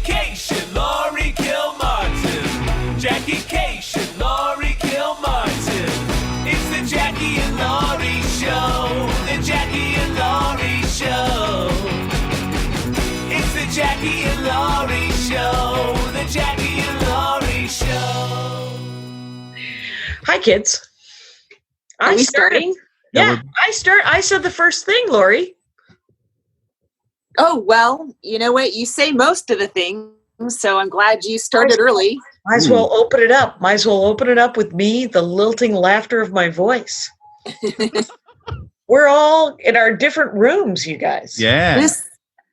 Cation, Laurie Kilmartin. Jackie Cation, Laurie Kilmartin. It's the Jackie and Laurie Show. The Jackie and Laurie Show. It's the Jackie and Laurie Show. The Jackie and Laurie Show. Hi, kids. Are we starting? Yeah, I said the first thing, Laurie. Oh, well, you know what? You say most of the things, so I'm glad you started early. Might as well open it up. Might as well open it up with me, the lilting laughter of my voice. We're all in our different rooms, you guys. Yeah. This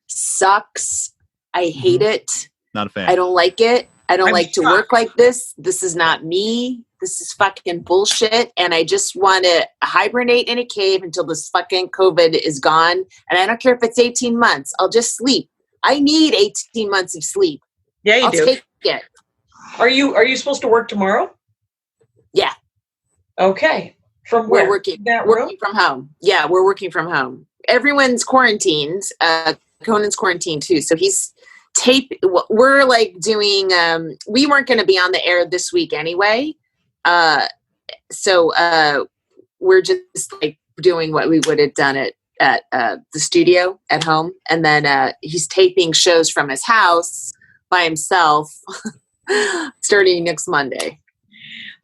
sucks. I hate it. Not a fan. I don't like it. I don't I'm like to work like this. This is not me. This is fucking bullshit. And I just want to hibernate in a cave until this fucking COVID is gone. And I don't care if it's 18 months. I'll just sleep. I need 18 months of sleep. Yeah, you I'll do. take it. Are you supposed to work tomorrow? Yeah. Okay. From where? We're working. That room? Working from home. Yeah, we're working from home. Everyone's quarantined. Conan's quarantined too. So he's we're like doing, we weren't going to be on the air this week anyway. So we're just like doing what we would have done at the studio at home. And then he's taping shows from his house by himself starting next Monday.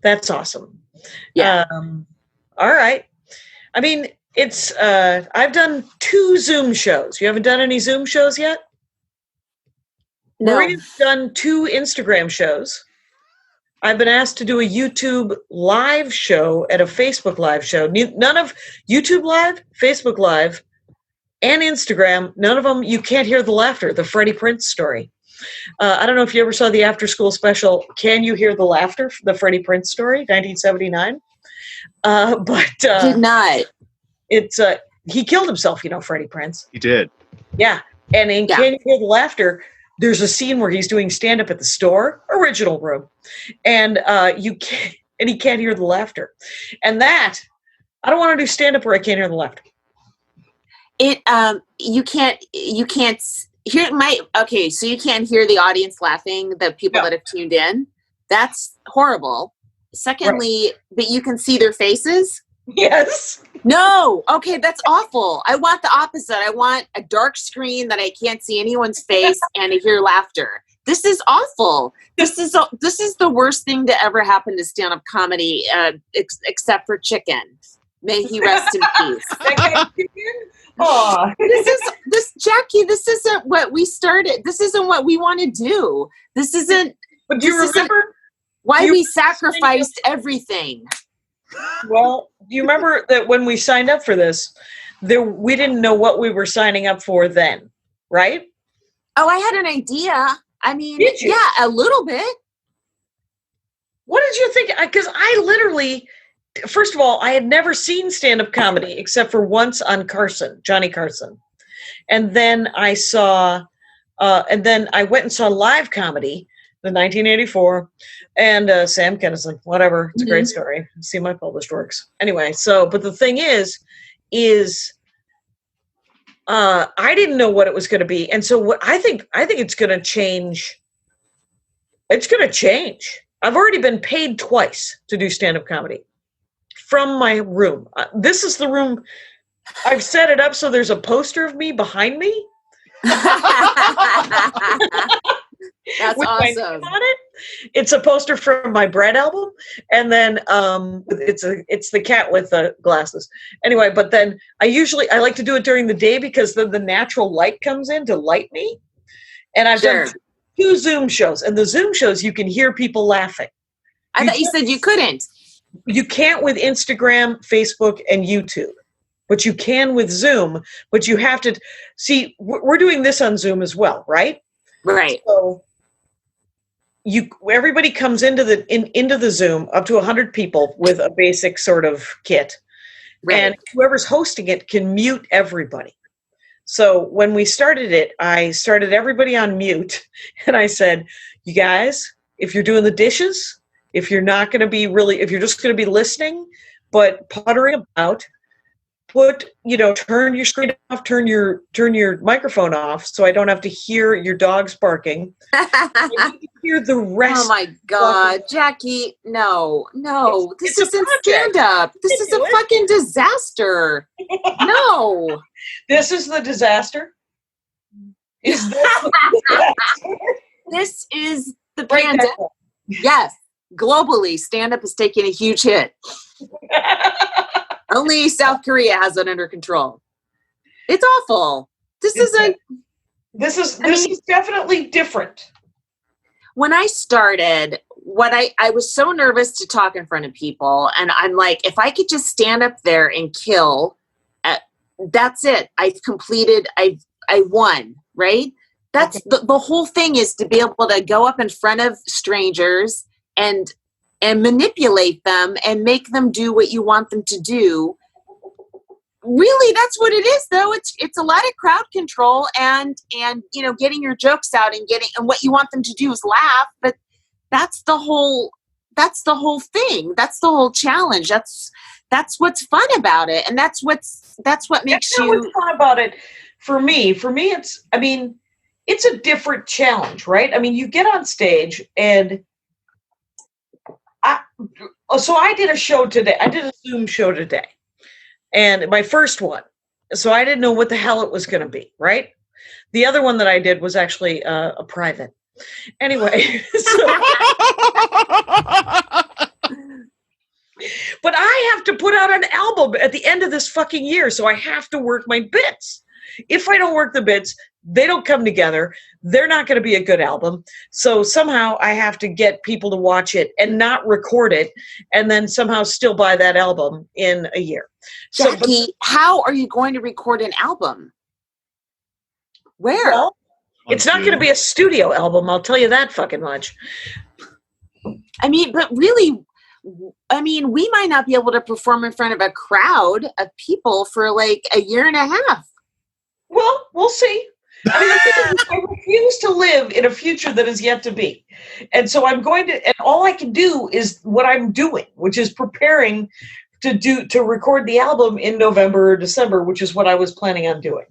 That's awesome. Yeah. All right. I mean, it's I've done 2 Zoom shows. You haven't done any Zoom shows yet? No. Maria's done 2 Instagram shows. I've been asked to do a YouTube live show at a Facebook live show. None of YouTube live, Facebook live, and Instagram, none of them, you can't hear the laughter, the Freddie Prinze story. I don't know if you ever saw the after school special, Can You Hear the Laughter? The Freddie Prinze story, 1979. Did not. It's he killed himself, Freddie Prinze. He did. Yeah. And in Can You Hear the Laughter, there's a scene where he's doing stand-up at the store, original room, and he can't hear the laughter. And that, I don't want to do stand-up where I can't hear the laughter. You can't hear so you can't hear the audience laughing, the people that have tuned in. That's horrible. Secondly, but you can see their faces. Yes. No. Okay, that's awful. I want the opposite. I want a dark screen that I can't see anyone's face and to hear laughter. This is awful. This is the worst thing to ever happen to stand-up comedy, except for Chicken. May he rest in peace. Oh, Jackie. This isn't what we started. This isn't what we want to do. This isn't. But do you remember why we sacrificed everything? Well, do you remember that when we signed up for this, we didn't know what we were signing up for then, right? Oh, I had an idea. I mean, Did you? Yeah, a little bit. What did you think? Because I literally, first of all, I had never seen stand-up comedy except for once on Johnny Carson. And then I saw, I went and saw live comedy, the 1984, and Sam Kinison, whatever. It's a great story. See my published works. Anyway, but the thing is I didn't know what it was going to be. And so what I think it's going to change. It's going to change. I've already been paid twice to do stand-up comedy from my room. This is the room. I've set it up so there's a poster of me behind me. That's with awesome. my name on it. It's a poster from my Bread album, and then it's the cat with the glasses. Anyway, but then I like to do it during the day because then the natural light comes in to light me. And I've done 2 Zoom shows, and the Zoom shows you can hear people laughing. I thought you said you couldn't. You can't with Instagram, Facebook, and YouTube. But you can with Zoom, but you have to see, we're doing this on Zoom as well, right? Right. So everybody comes into the Zoom, up to 100 people with a basic sort of kit. Right. And whoever's hosting it can mute everybody. So when we started it, I started everybody on mute, and I said, you guys, if you're doing the dishes, if you're not going to be if you're just going to be listening, but puttering about, turn your screen off, turn your microphone off, so I don't have to hear your dogs barking. I need to hear the rest. Oh my God, Jackie! No, this isn't stand up. This is a fucking disaster. No, this is the disaster. Is this the disaster? This is the pandemic. Yes, globally, stand up is taking a huge hit. Only South Korea has it under control. It's awful. This is definitely different. When I started, I was so nervous to talk in front of people, and I'm like, if I could just stand up there and kill, that's it. I've completed. I won. Right. That's the whole thing, is to be able to go up in front of strangers and manipulate them and make them do what you want them to do. Really, that's what it is, though. It's a lot of crowd control and getting your jokes out and what you want them to do is laugh. But that's the whole thing. That's the whole challenge. That's what's fun about it, and that's what makes you. What's fun about it for me. For me, it's a different challenge, right? I mean, you get on stage and. I did a show today. I did a Zoom show today, and my first one. So I didn't know what the hell it was going to be, right? The other one that I did was actually a private. Anyway, but I have to put out an album at the end of this fucking year, so I have to work my bits. If I don't work the bits, they don't come together. They're not going to be a good album. So somehow I have to get people to watch it and not record it, and then somehow still buy that album in a year. Jackie, how are you going to record an album? Where? Well, it's not going to be a studio album. I'll tell you that fucking much. I mean, but really, we might not be able to perform in front of a crowd of people for like a year and a half. Well, we'll see. I refuse to live in a future that is yet to be. And so I'm going to, and all I can do is what I'm doing, which is preparing to record the album in November or December, which is what I was planning on doing.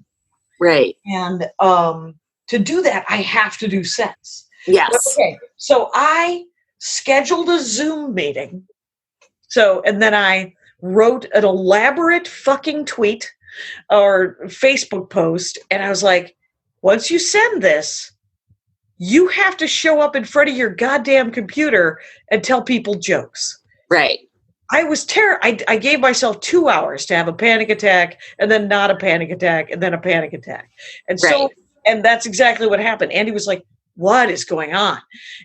Right. And to do that, I have to do sets. Yes. Okay. So I scheduled a Zoom meeting. And then I wrote an elaborate fucking tweet or Facebook post, and I was like, once you send this, you have to show up in front of your goddamn computer and tell people jokes. Right. I was I gave myself 2 hours to have a panic attack, and then not a panic attack, and then a panic attack. And so, and that's exactly what happened. Andy was like, what is going on?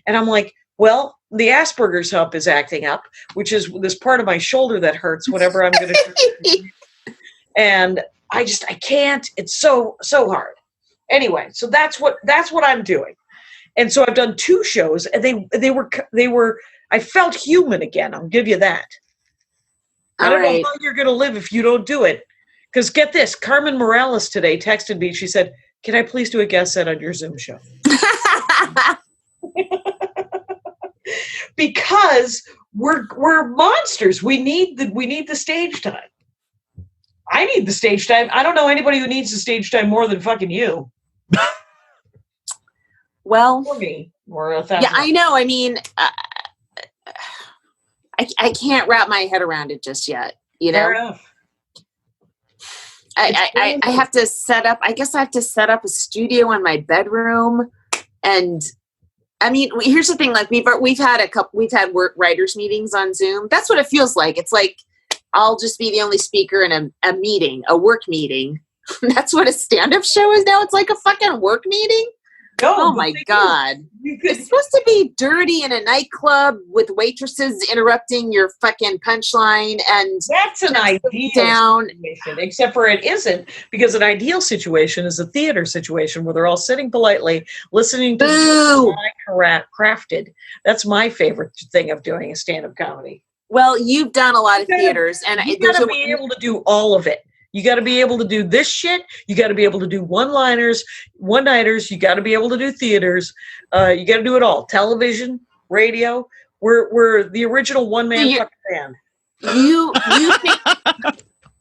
And I'm like, well, the Asperger's hump is acting up, which is this part of my shoulder that hurts whenever I'm going to. And I can't. It's so hard. Anyway, so that's what I'm doing. And so I've done 2 shows, and they were. I felt human again. I'll give you that. I don't know how you're going to live if you don't do it. Because get this, Carmen Morales today texted me. She said, "Can I please do a guest set on your Zoom show?" Because we're monsters. We need the stage time. I need the stage time. I don't know anybody who needs the stage time more than fucking you. Well, for me, yeah, I know. I mean, I can't wrap my head around it just yet. You know, fair enough. I have to set up. I guess I have to set up a studio in my bedroom, and I mean, here's the thing. Like we've had work writers meetings on Zoom. That's what it feels like. It's like I'll just be the only speaker in a meeting, a work meeting. That's what a stand-up show is now. It's like a fucking work meeting. No, oh my God. It's supposed to be dirty in a nightclub with waitresses interrupting your fucking punchline, and that's an ideal situation, except for it isn't, because an ideal situation is a theater situation where they're all sitting politely, listening to what I crafted. That's my favorite thing of doing a stand-up comedy. Well, you've done a lot of theaters, and you got to be able to do all of it. You got to be able to do this shit. You got to be able to do one-liners, one-nighters. You got to be able to do theaters. You got to do it all. Television, radio. We're the original one-man fucking band.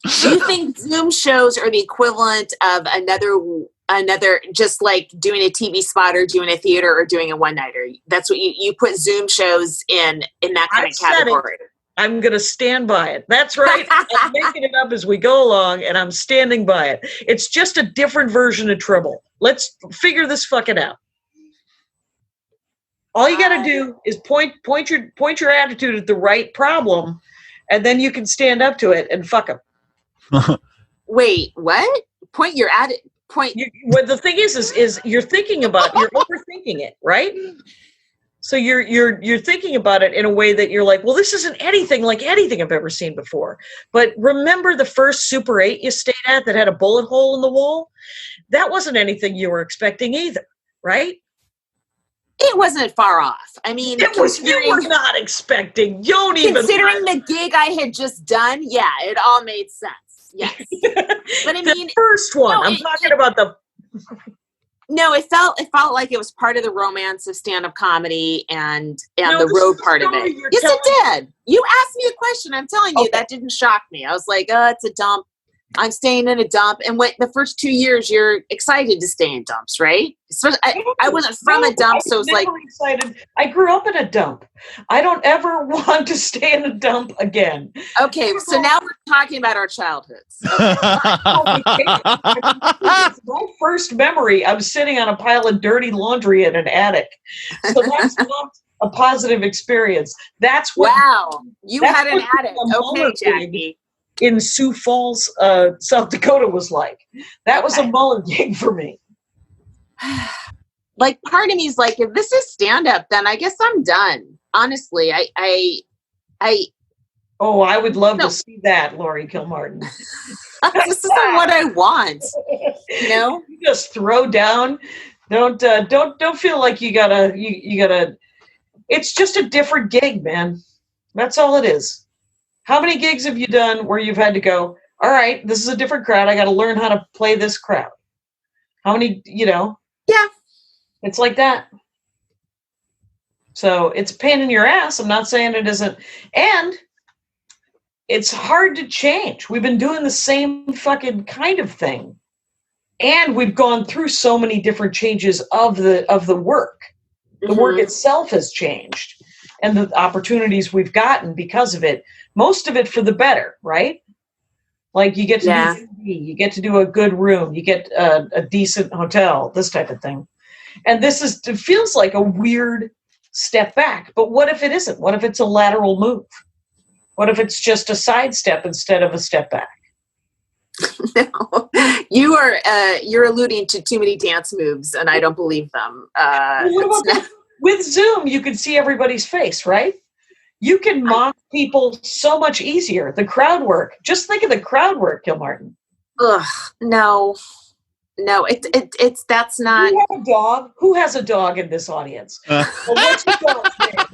Do you think Zoom shows are the equivalent of another, just like doing a TV spot or doing a theater or doing a one-nighter? That's what you put Zoom shows in that kind of category. I'm going to stand by it. That's right. I'm making it up as we go along, and I'm standing by it. It's just a different version of Tribble. Let's figure this fucking out. All you got to do is point your attitude at the right problem, and then you can stand up to it and fuck them. Wait, what? Point your attitude. Well, the thing is you're thinking about, you're overthinking it, right? So you're thinking about it in a way that you're like, well, this isn't anything like anything I've ever seen before. But remember the first Super 8 you stayed at that had a bullet hole in the wall? That wasn't anything you were expecting either, right? It wasn't far off. I mean, you were not expecting. Considering the gig I had just done, yeah, it all made sense. Yes. But I mean, the first one. I'm talking about the... No, it felt like it was part of the romance of stand-up comedy and the road part of it. Yes, it did. You asked me a question. I'm telling you, that didn't shock me. I was like, it's a dump. I'm staying in a dump. And the first 2 years, you're excited to stay in dumps, right? So I wasn't from a dump, so it was like... excited. I grew up in a dump. I don't ever want to stay in a dump again. Okay, so now we're talking about our childhoods. Okay. My first memory, I was sitting on a pile of dirty laundry in an attic. So that's not a positive experience. That's what... Wow, you had an attic. Okay, Jackie. In Sioux Falls, South Dakota was like. That was a Muller gig for me. Like, part of me is like, if this is stand-up, then I guess I'm done. Honestly, I would love to see that, Laurie Kilmartin. This isn't what I want. You know? You just throw down. Don't feel like you gotta. It's just a different gig, man. That's all it is. How many gigs have you done where you've had to go, all right, this is a different crowd. I got to learn how to play this crowd. How many, Yeah. It's like that. So it's a pain in your ass. I'm not saying it isn't. And it's hard to change. We've been doing the same fucking kind of thing. And we've gone through so many different changes of the work. The work itself has changed. And the opportunities we've gotten because of it, most of it for the better, right? Like you get to do TV, you get to do a good room, you get a decent hotel, this type of thing. And it feels like a weird step back. But what if it isn't? What if it's a lateral move? What if it's just a sidestep instead of a step back? No, you're alluding to too many dance moves, and I don't believe them. With Zoom, you can see everybody's face, right? You can mock people so much easier. The crowd work. Just think of the crowd work, Kilmartin. Ugh, no, it's that's not. You have a dog? Who has a dog in this audience? Well, what's your dog's name?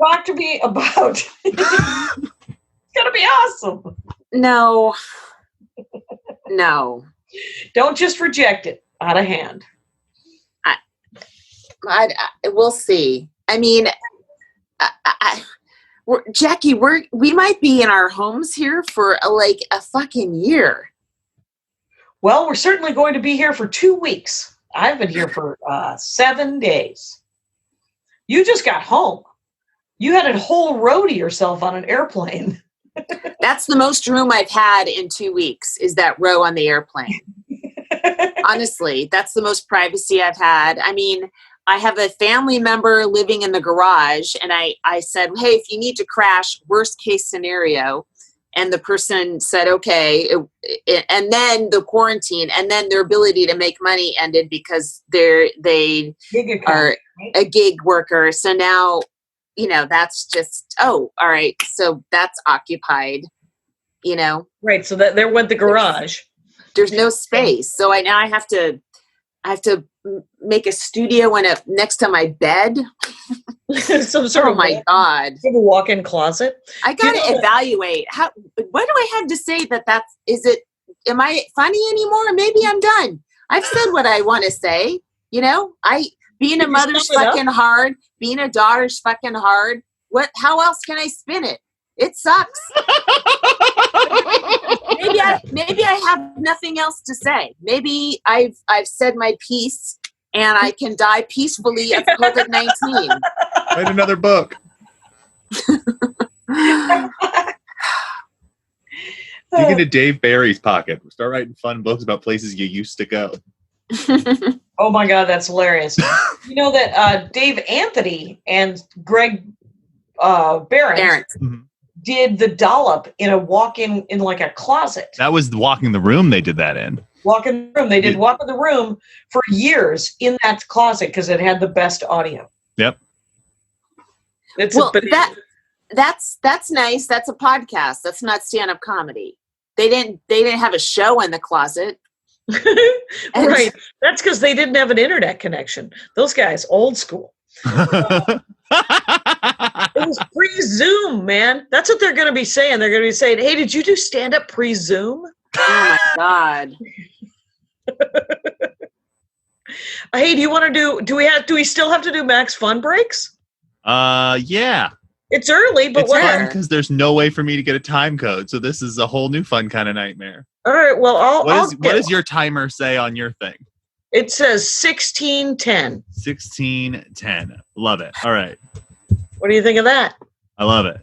Talk to me about. It's gonna be awesome. No. Don't just reject it out of hand. We'll see. I mean, Jackie, we might be in our homes here for like a fucking year. Well, we're certainly going to be here for 2 weeks. I've been here for 7 days. You just got home. You had a whole row to yourself on an airplane. That's the most room I've had in 2 weeks, is that row on the airplane. Honestly, that's the most privacy I've had. I mean, I have a family member living in the garage, and I said, hey, if you need to crash, worst case scenario. And the person said, okay. And then the quarantine, and then their ability to make money ended because they are a gig worker. So now, that's just, all right. So that's occupied, Right. So there went the garage. There's no space. So I have to make a studio next to my bed. Some sort of my God. You have a walk-in closet. I gotta evaluate what do I have to say am I funny anymore? Maybe I'm done. I've said what I want to say. Being a mother's fucking hard, being a daughter's fucking hard. How else can I spin it? It sucks. Maybe I have nothing else to say. Maybe I've said my piece and I can die peacefully of COVID-19. Write another book. Dig into Dave Barry's pocket. Start writing fun books about places you used to go. Oh my God, that's hilarious. You know that Dave Anthony and Greg Barron did the dollop in a walk-in in like a closet. That was Walking the Room they did that in. Walk in the Room. They did Walk in the Room for years in that closet because it had the best audio. Yep. That's nice. That's a podcast. That's not stand-up comedy. They didn't have a show in the closet. Right. That's because they didn't have an internet connection. Those guys, old school. It was pre-Zoom, man. That's what they're going to be saying. They're going to be saying, "Hey, did you do stand-up pre-Zoom?" Oh my God. Hey, do you want to do? Do we still have to do Max Fun Breaks? Yeah. It's early, but it's fun whatever. because there's no way for me to get a time code. So this is a whole new fun kind of nightmare. All right. Well, what does your timer say on your thing? It says 16:10. 16:10. Love it. All right. What do you think of that? I love it.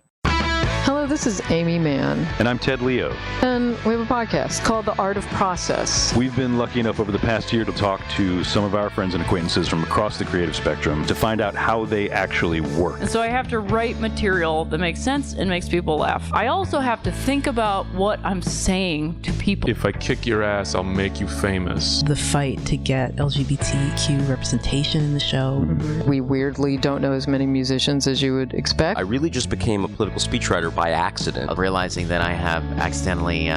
Hello, this is Amy Mann, And I'm Ted Leo. and we have a podcast called The Art of Process. We've been lucky enough over the past year to talk to some of our friends and acquaintances from across the creative spectrum to find out how they actually work. And so I have to write material that makes sense and makes people laugh. I also have to think about what I'm saying to people. If I kick your ass, I'll make you famous. The fight to get LGBTQ representation in the show. We weirdly don't know as many musicians as you would expect. I really just became a political speechwriter by accident, of realizing that I have accidentally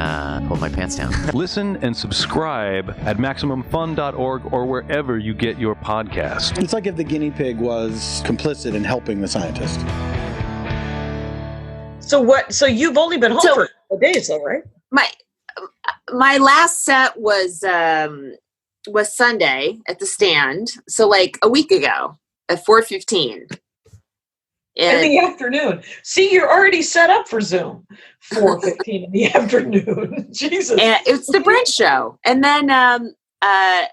pulled my pants down. Listen and subscribe at MaximumFun.org or wherever you get your podcast. It's like if the guinea pig was complicit in helping the scientist. So what? So you've only been home for a couple of days, though, right? My last set was Sunday at the Stand, so like a week ago at 4:15. In the afternoon. See, you're already set up for Zoom. 4:15 in the afternoon. Jesus. And it's the Brent show. And then I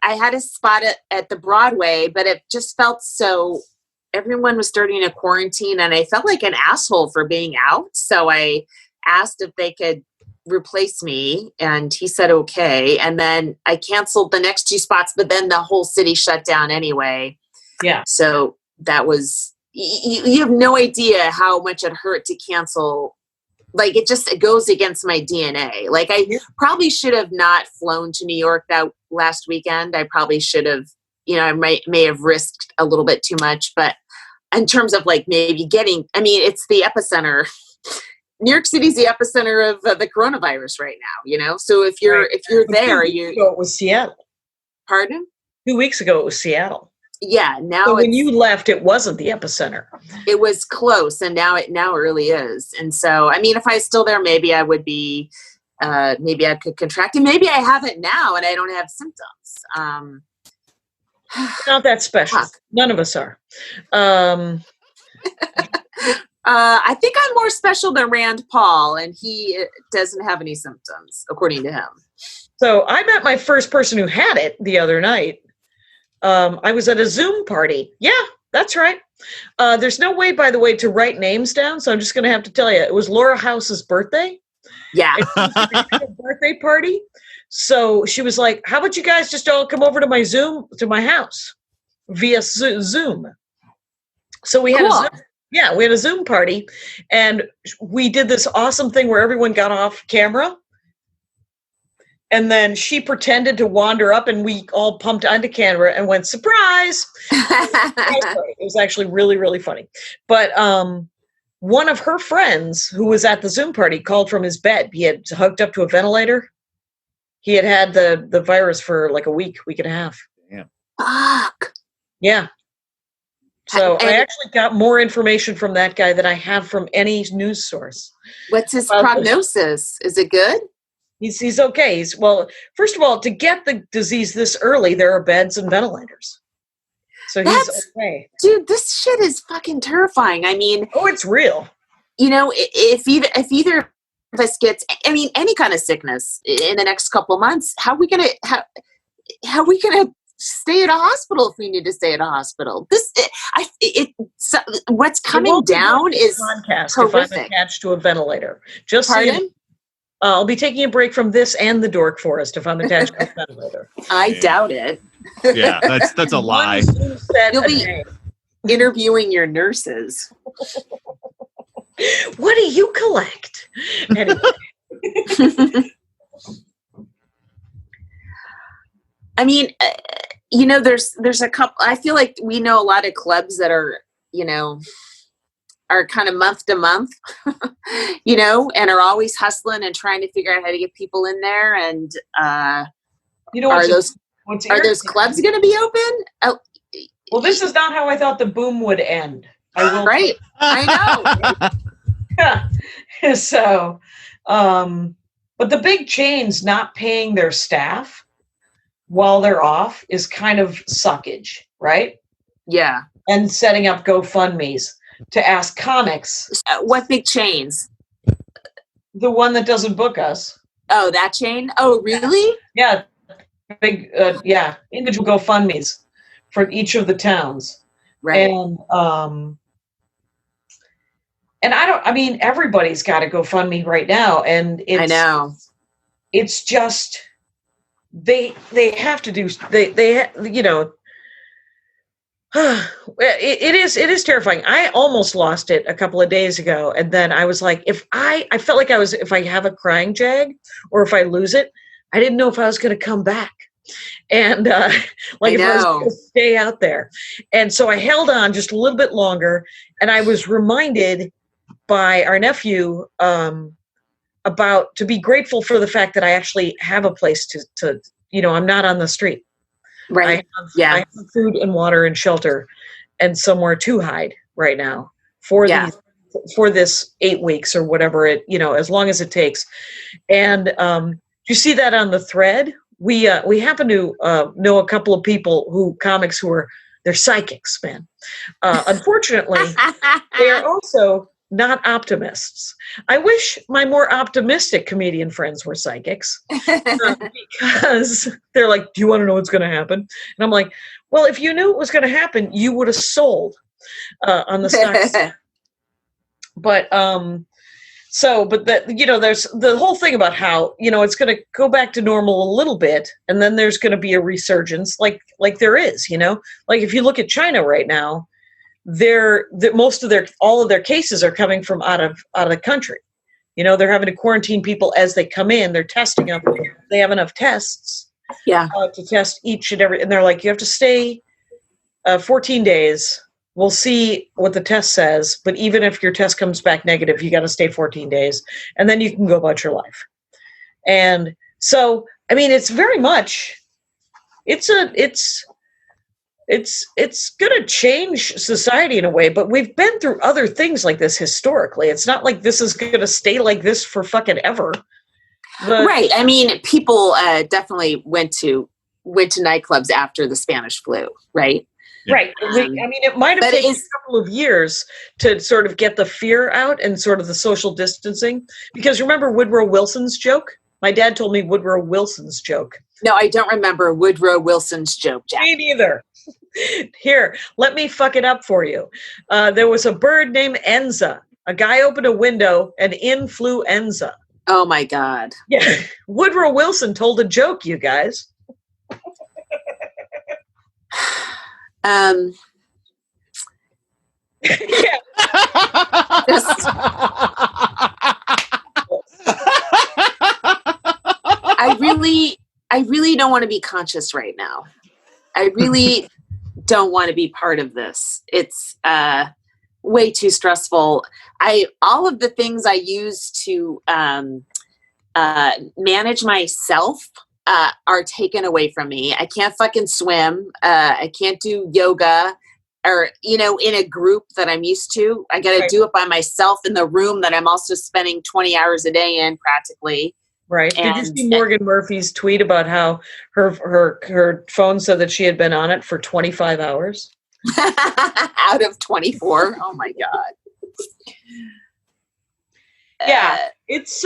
had a spot at the Broadway, but it just felt so, everyone was starting to quarantine and I felt like an asshole for being out. So I asked if they could replace me and he said okay. And then I canceled the next 2 spots, but then the whole city shut down anyway. Yeah. So that was, you have no idea how much it hurt to cancel. Like it goes against my DNA. Like I probably should have not flown to New York that last weekend. I probably should have, I may have risked a little bit too much, but in terms of like maybe it's the epicenter. New York City's the epicenter of the coronavirus right now, So if you're there, it was Seattle. Pardon? 2 weeks ago, it was Seattle. Yeah, now so when you left, it wasn't the epicenter. It was close, and now it really is. And so, if I was still there, maybe I would be, maybe I could contract it. Maybe I have it now, and I don't have symptoms. Not that special. Fuck. None of us are. I think I'm more special than Rand Paul, and he doesn't have any symptoms, according to him. So I met my first person who had it the other night. I was at a Zoom party. Yeah, that's right. There's no way, by the way, to write names down, so I'm just going to have to tell you. It was Laura House's birthday. Yeah. A birthday party. So she was like, how about you guys just all come over to my house via Zoom. So we had a Zoom. Yeah, we had a Zoom party, and we did this awesome thing where everyone got off camera. And then she pretended to wander up and we all pumped onto camera and went, surprise! It was actually really, really funny. But one of her friends who was at the Zoom party called from his bed. He had hooked up to a ventilator. He had the virus for like a week and a half. Damn. Fuck. Yeah. So I actually got more information from that guy than I have from any news source. What's his prognosis? Is it good? He's okay. Well, first of all, to get the disease this early, there are beds and ventilators. So he's okay. Dude, this shit is fucking terrifying. oh, it's real. If either us gets, I mean, any kind of sickness in the next couple of months, how are we gonna stay at a hospital if we need to stay at a hospital? What's coming down is podcast horrific. If I'm attached to a ventilator. Just Pardon? so you know, I'll be taking a break from this and the Dork Forest if I'm attached to a ventilator. I doubt it. Yeah, that's a lie. You'll be interviewing your nurses. What do you collect? Anyway. I mean, there's a couple. I feel like we know a lot of clubs that are, are kind of month to month, and are always hustling and trying to figure out how to get people in there. And are those clubs going to be open? Well, this is not how I thought the boom would end. Right. I know. Yeah. So, but the big chains not paying their staff while they're off is kind of suckage, right? Yeah. And setting up GoFundMes to ask comics. What big chains? The one that doesn't book us. Oh, that chain? Oh, really? Yeah. Big, individual GoFundMes for each of the towns. Right. And everybody's got a GoFundMe right now. And I know. It's just, they have to do, it is terrifying. I almost lost it a couple of days ago. And then I was like, if I felt like if I have a crying jag or if I lose it, I didn't know if I was going to come back. And if I was going to stay out there. And so I held on just a little bit longer. And I was reminded by our nephew about to be grateful for the fact that I actually have a place to I'm not on the street. Right. I have food and water and shelter and somewhere to hide right now for this 8 weeks or whatever as long as it takes. And you see that on the thread. We happen to know a couple of people comics who they're psychics, man. Unfortunately, they are also not optimists. I wish my more optimistic comedian friends were psychics because they're like, do you want to know what's going to happen? And I'm like, well, if you knew it was going to happen, you would have sold on the stocks. But there's the whole thing about how, it's going to go back to normal a little bit. And then there's going to be a resurgence like there is, like if you look at China right now, all of their cases are coming from out of the country. They're having to quarantine people as they come in. They're testing them. They have enough tests to test each and every, and they're like, you have to stay 14 days. We'll see what the test says, but even if your test comes back negative, you got to stay 14 days and then you can go about your life. And so, it's very much, it's going to change society in a way, but we've been through other things like this historically. It's not like this is going to stay like this for fucking ever. Right. People definitely went to nightclubs after the Spanish flu, right? Right. It might have taken a couple of years to sort of get the fear out and sort of the social distancing. Because remember Woodrow Wilson's joke? My dad told me Woodrow Wilson's joke. No, I don't remember Woodrow Wilson's joke, Jack. Me neither. Here, let me fuck it up for you. There was a bird named Enza. A guy opened a window and in flew Enza. Oh my God. Yeah. Woodrow Wilson told a joke, you guys. Yeah. I really don't want to be conscious right now. I really don't want to be part of this. It's way too stressful. All of the things I use to manage myself are taken away from me. I can't fucking swim. I can't do yoga or, in a group that I'm used to. I got to do it by myself in the room that I'm also spending 20 hours a day in practically. Right. Did you see Morgan Murphy's tweet about how her phone said that she had been on it for 25 hours? Out of 24? Oh my God. It's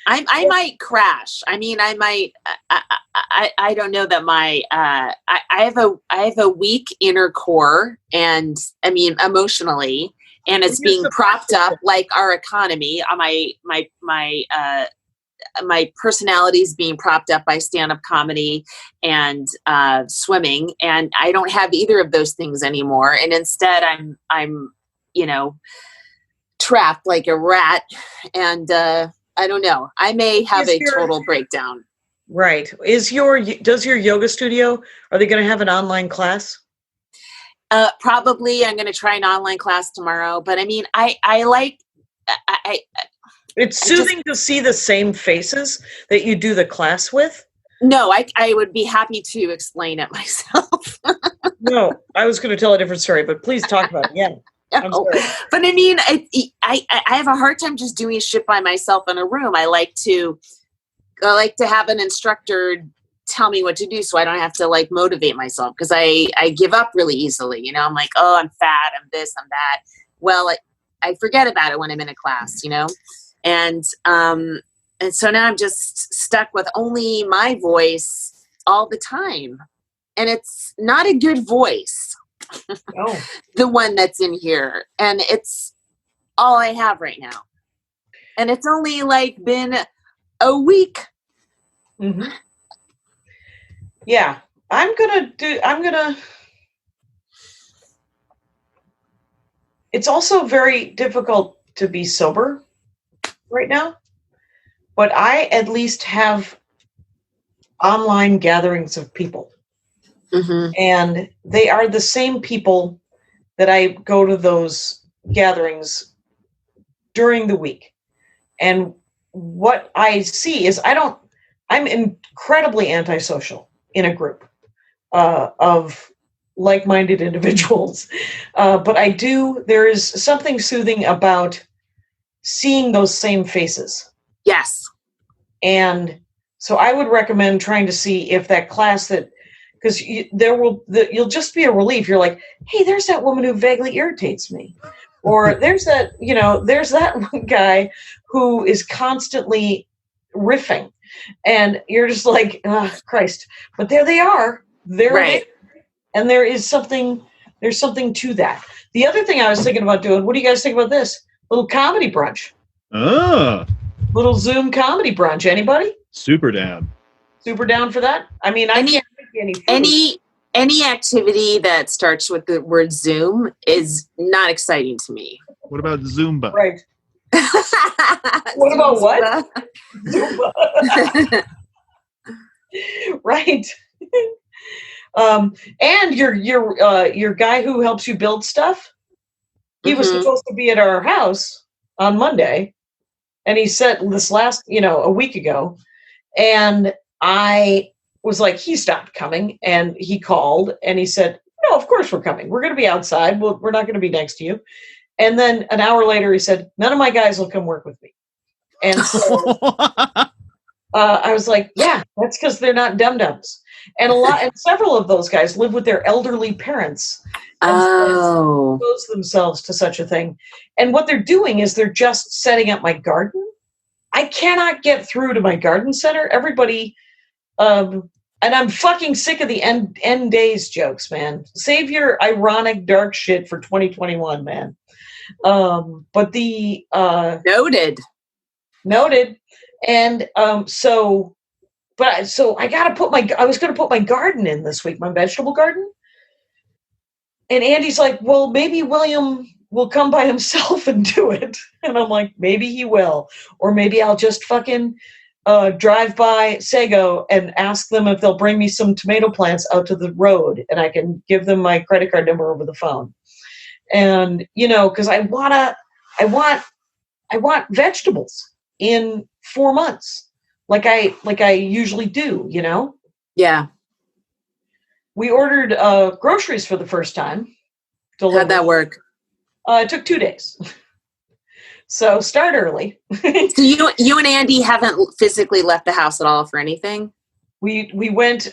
I might crash. I mean, I might. I don't know that my. I have a weak inner core, and I mean emotionally, and it's being propped up like our economy. My personality is being propped up by stand-up comedy and swimming, and I don't have either of those things anymore. And instead, I'm trapped like a rat, and I don't know. I may have a total breakdown. Right. Does your yoga studio, are they going to have an online class? Probably. I'm going to try an online class tomorrow. But I mean, it's soothing to see the same faces that you do the class with. No, I would be happy to explain it myself. No, I was going to tell a different story, but please talk about it. Yeah. No. But I mean, I have a hard time just doing shit by myself in a room. I like to have an instructor tell me what to do so I don't have to like motivate myself, because I give up really easily. You know, I'm like, oh, I'm fat, I'm this, I'm that. Well, I forget about it when I'm in a class, you know? And so now I'm just stuck with only my voice all the time. And it's not a good voice. Oh. The one that's in here. And it's all I have right now. And it's only like been a week. Mm-hmm. Yeah. It's also very difficult to be sober right now, but I at least have online gatherings of people. Mm-hmm. And they are the same people that I go to those gatherings during the week. And what I see is I'm incredibly antisocial in a group of like-minded individuals. But there is something soothing about seeing those same faces. Yes. And so I would recommend trying to see if that class because you'll just be a relief. You're like, hey, there's that woman who vaguely irritates me. Or there's that one guy who is constantly riffing. And you're just like, oh, Christ. But there they are. Right. And there's something to that. The other thing I was thinking about doing, what do you guys think about this? Little comedy brunch. Little Zoom comedy brunch. Anybody? Super down. Super down for that? I mean, any activity that starts with the word Zoom is not exciting to me. What about Zumba? Right. What about what? Zumba. Right. And your guy who helps you build stuff, he was supposed to be at our house on Monday, and he said this a week ago, and I was like, he's not coming, and he called and he said, no, of course we're coming. We're going to be outside. We're not going to be next to you. And then an hour later, he said, none of my guys will come work with me. And so I was like, yeah, that's because they're not dum-dums. And several of those guys live with their elderly parents and expose themselves to such a thing. And what they're doing is they're just setting up my garden. I cannot get through to my garden center. Everybody, and I'm fucking sick of the end days jokes, man. Save your ironic dark shit for 2021, man. But the noted. And so I was going to put my garden in this week, my vegetable garden. And Andy's like, well, maybe William will come by himself and do it. And I'm like, maybe he will. Or maybe I'll just fucking drive by Sago and ask them if they'll bring me some tomato plants out to the road, and I can give them my credit card number over the phone. And, because I want vegetables in 4 months, like I usually do, Yeah. We ordered groceries for the first time. How'd that work? It took 2 days. So start early. So you and Andy haven't physically left the house at all for anything? We went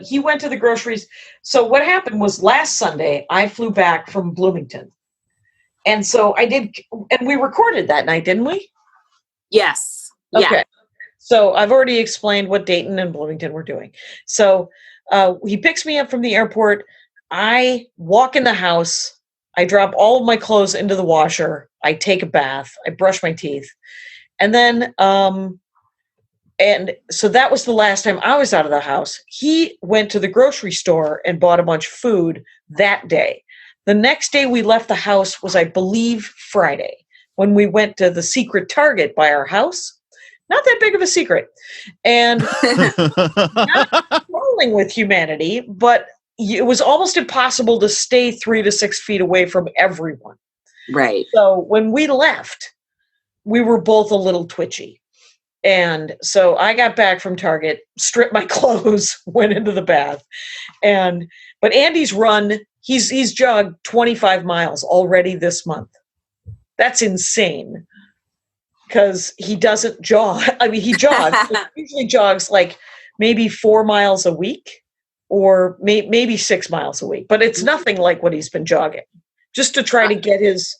he went to the groceries. So what happened was last Sunday, I flew back from Bloomington. And so and we recorded that night, didn't we? Yes. Okay. Yeah. So I've already explained what Dayton and Bloomington were doing. So he picks me up from the airport. I walk in the house. I drop all of my clothes into the washer. I take a bath. I brush my teeth. And then, and so that was the last time I was out of the house. He went to the grocery store and bought a bunch of food that day. The next day we left the house was, I believe, Friday, when we went to the secret Target by our house. Not that big of a secret. And not rolling with humanity, but it was almost impossible to stay 3 to 6 feet away from everyone. Right. So when we left, we were both a little twitchy. And so I got back from Target, stripped my clothes, went into the bath. But Andy's run, he's jogged 25 miles already this month. That's insane. Because he doesn't jog. I mean, he jogs. He usually jogs like maybe 4 miles a week or maybe 6 miles a week. But it's nothing like what he's been jogging. Just to try to get his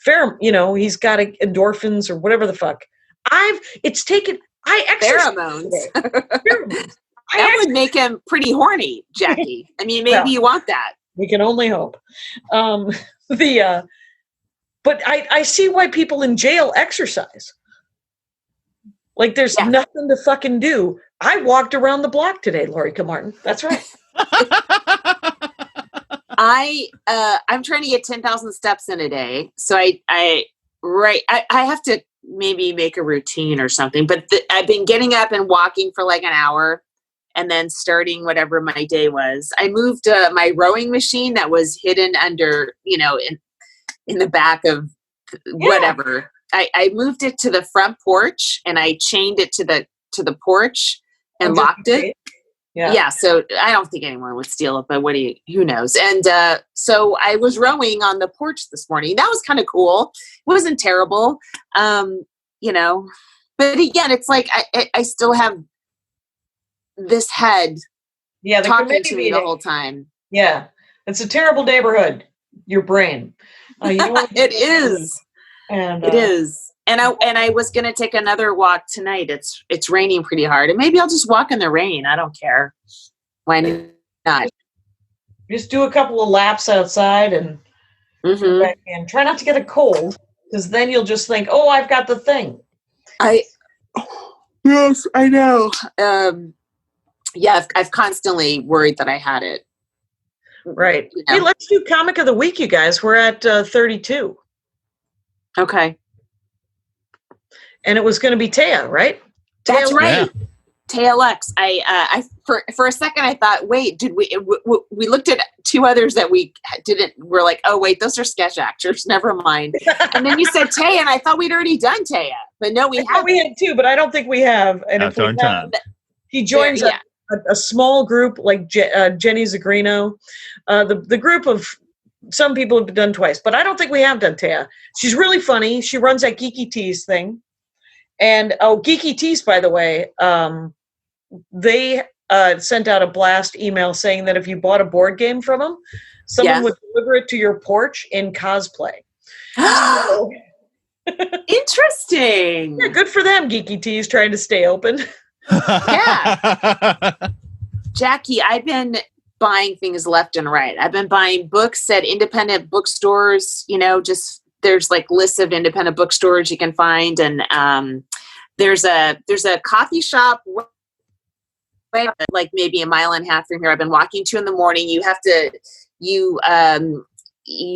he's got endorphins or whatever the fuck. I exercise. Pheromones. That would make him pretty horny, Jackie. I mean, maybe you want that. We can only hope. But I see why people in jail exercise. Like there's nothing to fucking do. I walked around the block today, Laurie Martin. That's right. I'm trying to get 10,000 steps in a day. So I have to maybe make a routine or something, but I've been getting up and walking for like an hour and then starting whatever my day was. I moved my rowing machine that was hidden under, in the back of whatever. I moved it to the front porch and I chained it to the porch and locked it. Yeah. So I don't think anyone would steal it, but who knows? And so I was rowing on the porch this morning. That was kind of cool. It wasn't terrible. But again, it's like I still have this head talking to me the whole time. Yeah. It's a terrible neighborhood. Your brain. It is. And it is. And I was going to take another walk tonight. It's raining pretty hard, and maybe I'll just walk in the rain. I don't care. Why not? Just do a couple of laps outside and try not to get a cold, because then you'll just think, "Oh, I've got the thing." Yes, I know. I've constantly worried that I had it. Right. Hey, let's do comic of the week, you guys. We're at 32. Okay. And it was going to be Thea, right? That's right. Thea Lex. I for a second I thought, wait, did we looked at 2 others that we didn't? We're like, oh wait, those are sketch actors. Never mind. And then you said Thea, and I thought we'd already done Thea, but no, we haven't. We had 2, but I don't think we have. And if we have, he joins a small group like Jenny Zagrino. The group of some people have done twice, but I don't think we have done Thea. She's really funny. She runs that Geeky Teas thing. And Geeky Teas, by the way, they sent out a blast email saying that if you bought a board game from them, someone would deliver it to your porch in cosplay. Interesting. Yeah, good for them, Geeky Teas, trying to stay open. Yeah. Jackie, I've been buying things left and right. I've been buying books at independent bookstores, just there's like lists of independent bookstores you can find. And there's a coffee shop like maybe a mile and a half from here. I've been walking to in the morning. You have to, you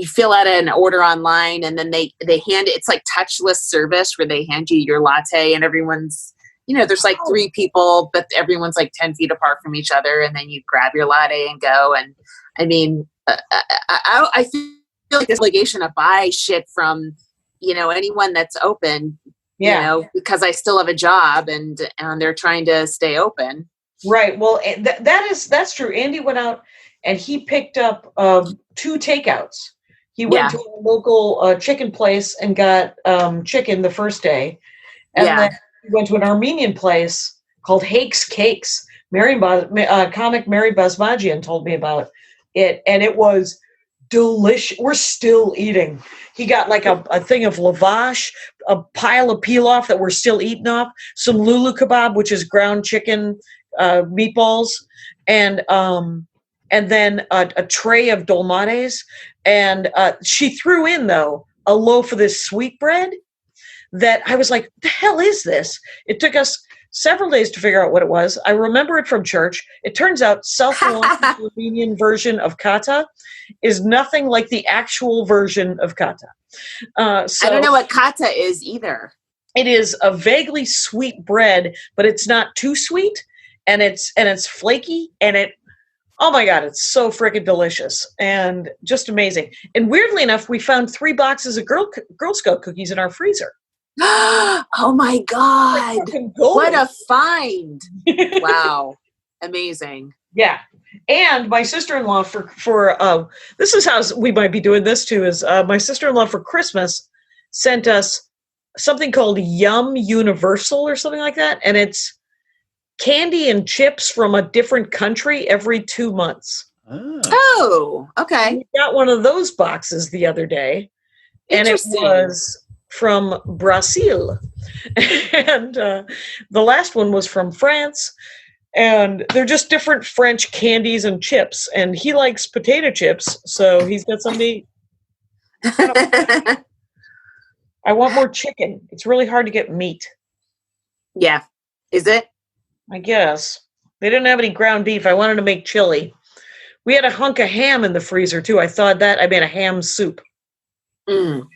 fill out an order online, and then they hand it's like touchless service where they hand you your latte, and everyone's, there's like 3 people, but everyone's like 10 feet apart from each other. And then you grab your latte and go. And I mean, I feel like this obligation to buy shit from, anyone that's open, because I still have a job and they're trying to stay open. Right. Well, that's true. Andy went out and he picked up 2 takeouts. He went to a local chicken place and got chicken the first day. And then he went to an Armenian place called Hake's Cakes. Comic Mary Basmajian told me about it. And it was delicious. We're still eating. He got like a thing of lavash, a pile of pilaf that we're still eating off, some lulu kebab, which is ground chicken meatballs, and then a tray of dolmades. And she threw in, though, a loaf of this sweetbread that I was like, the hell is this? It took us several days to figure out what it was. I remember it from church. It turns out Slovenian version of kata is nothing like the actual version of kata. So I don't know what kata is either. It is a vaguely sweet bread, but it's not too sweet, and it's flaky, and oh my God, it's so freaking delicious and just amazing. And weirdly enough, we found 3 boxes of Girl Scout cookies in our freezer. Oh my God. What a find. Wow. Amazing. Yeah. And my sister-in-law for this is how we might be doing this too, is my sister-in-law for Christmas sent us something called Yum Universal or something like that. And it's candy and chips from a different country every 2 months. Oh, okay. And we got one of those boxes the other day. And it was from Brazil. And the last one was from France. And they're just different French candies and chips. And he likes potato chips, so he's got something to eat. I want more chicken. It's really hard to get meat. Yeah. Is it? I guess. They didn't have any ground beef. I wanted to make chili. We had a hunk of ham in the freezer, too. I thought that. I made a ham soup. Mm.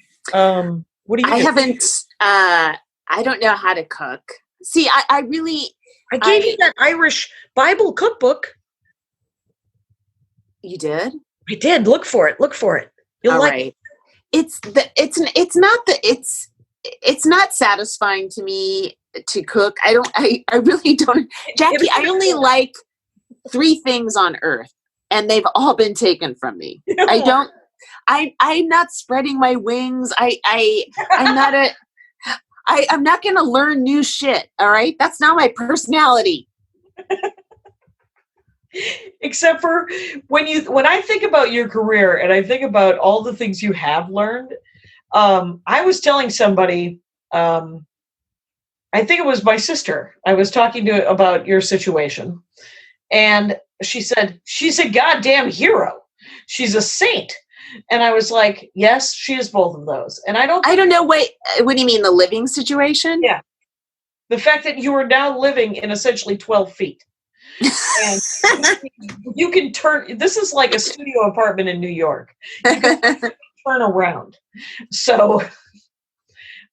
What do you do? haven't, I don't know how to cook. See, I gave you that Irish Bible cookbook. You did? I did. Look for it. You'll All like right. It's not satisfying to me to cook. I really don't. Jackie, I only like 3 things on earth, and they've all been taken from me. I'm not spreading my wings. I'm not going to learn new shit. All right. That's not my personality. Except for when I think about your career and I think about all the things you have learned, I was telling somebody, I think it was my sister, I was talking to about your situation, and she said, she's a goddamn hero. She's a saint. And I was like, yes, she is both of those. And I don't know. What do you mean, the living situation? Yeah. The fact that you are now living in essentially 12 feet. And you can turn, this is like a studio apartment in New York. You can turn around. So,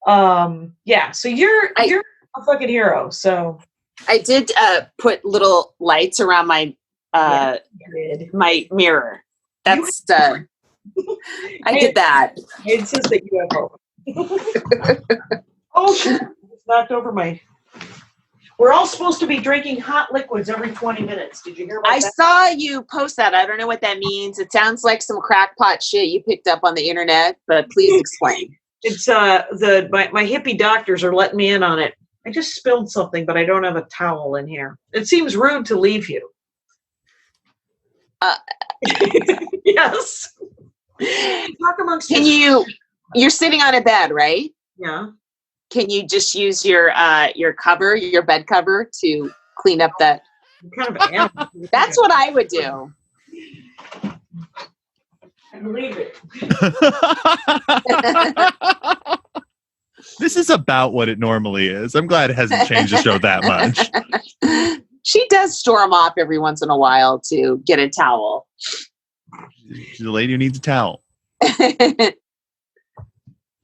yeah. So you're a fucking hero. So I did put little lights around my my mirror. That's I did that. I insist that you have hope. Oh shit! It's knocked over my. We're all supposed to be drinking hot liquids every 20 minutes. Did you hear about that? I saw you post that. I don't know what that means. It sounds like some crackpot shit you picked up on the internet, but please explain. It's my hippie doctors are letting me in on it. I just spilled something, but I don't have a towel in here. It seems rude to leave you. Yes. Talk amongst you're sitting on a bed, right? Yeah. Can you just use your cover, your bed cover, to clean up that? Kind of animal. That's what I would do. I believe it. This is about what it normally is. I'm glad it hasn't changed the show that much. She does storm off every once in a while to get a towel. She's a lady who needs a towel.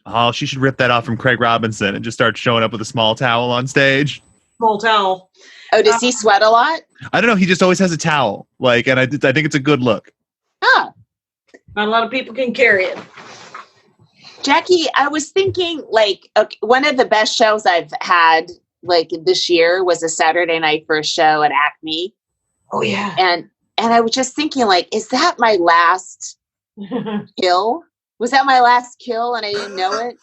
Oh, she should rip that off from Craig Robinson and just start showing up with a small towel on stage. Small towel. Oh, does he sweat a lot? I don't know. He just always has a towel. And I think it's a good look. Huh. Not a lot of people can carry it. Jackie, I was thinking, one of the best shows I've had, this year was a Saturday night for a show at Acme. Oh, yeah. And I was just thinking, is that my last kill? Was that my last kill and I didn't know it?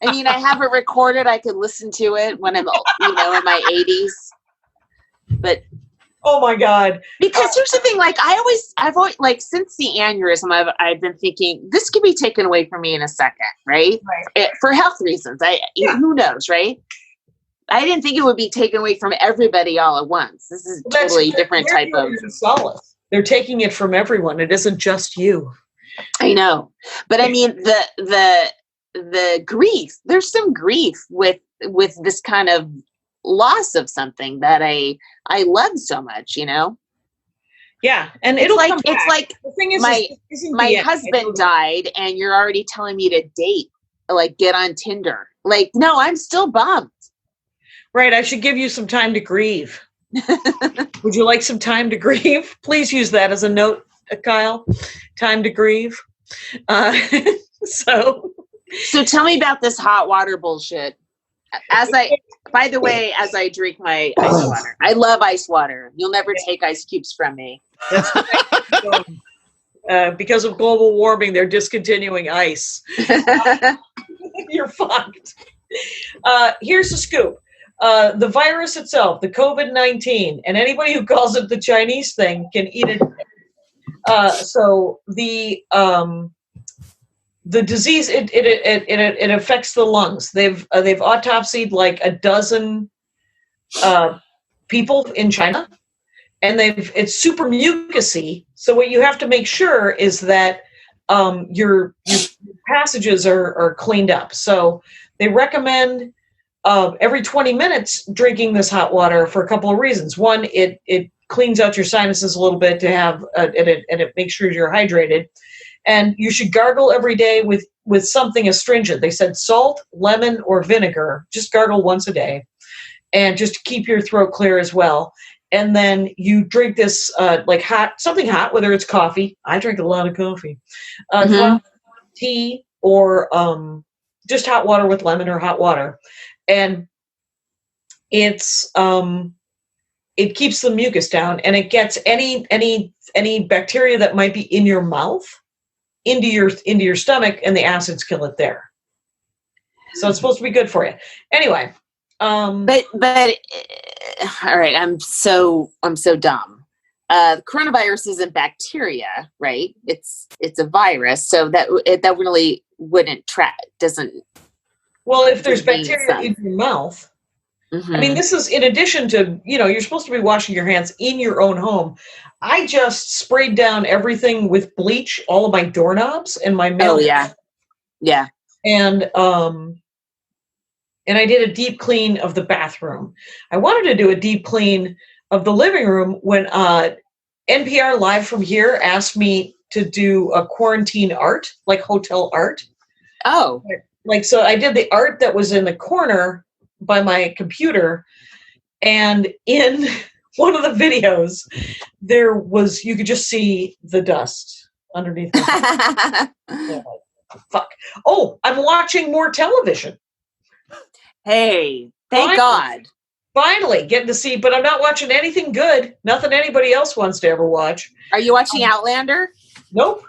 I mean, I have it recorded. I could listen to it when I'm, in my 80s. But Oh my God. Because here's the thing, like I've always like since the aneurysm, I've been thinking this could be taken away from me in a second, right? For health reasons. Who knows, right? I didn't think it would be taken away from everybody all at once. This is totally different type of solace. They're taking it from everyone. It isn't just you. I know, but I mean the grief. There's some grief with this kind of loss of something that I love so much, you know? Yeah. And it's like the thing is, my husband died and you're already telling me to date, like get on Tinder. Like, no, I'm still bummed. Right. I should give you some time to grieve. Would you like some time to grieve? Please use that as a note, Kyle. Time to grieve. So tell me about this hot water bullshit. By the way, as I drink my ice water, I love ice water. You'll never take ice cubes from me. That's because of global warming, they're discontinuing ice. You're fucked. Here's the scoop. The virus itself, the COVID-19, and anybody who calls it the Chinese thing can eat it. So the disease it affects the lungs. They've autopsied like a dozen people in China, and it's super mucousy. So what you have to make sure is that your passages are cleaned up. So they recommend every 20 minutes drinking this hot water for a couple of reasons. One, it cleans out your sinuses a little bit to have, and it makes sure you're hydrated. And you should gargle every day with something astringent. They said salt, lemon, or vinegar. Just gargle once a day, and just to keep your throat clear as well. And then you drink this like something hot, whether it's coffee. I drink a lot of coffee, tea, or just hot water with lemon or hot water. And it keeps the mucus down, and it gets any bacteria that might be in your mouth into your stomach, and the acids kill it there. So it's supposed to be good for you. Anyway, but all right, I'm so dumb. Coronavirus isn't bacteria, right? It's a virus, so that really wouldn't doesn't. Well, if there's bacteria in your mouth, I mean, this is in addition to, you're supposed to be washing your hands in your own home. I just sprayed down everything with bleach, all of my doorknobs and my mail. Oh, yeah. Yeah. And I did a deep clean of the bathroom. I wanted to do a deep clean of the living room when NPR Live from Here asked me to do a quarantine art, like hotel art. Oh. So I did the art that was in the corner by my computer, and in one of the videos you could just see the dust underneath. Fuck. Oh, I'm watching more television. Hey, thank God. Finally getting to see, but I'm not watching anything good. Nothing anybody else wants to ever watch. Are you watching Outlander? Nope.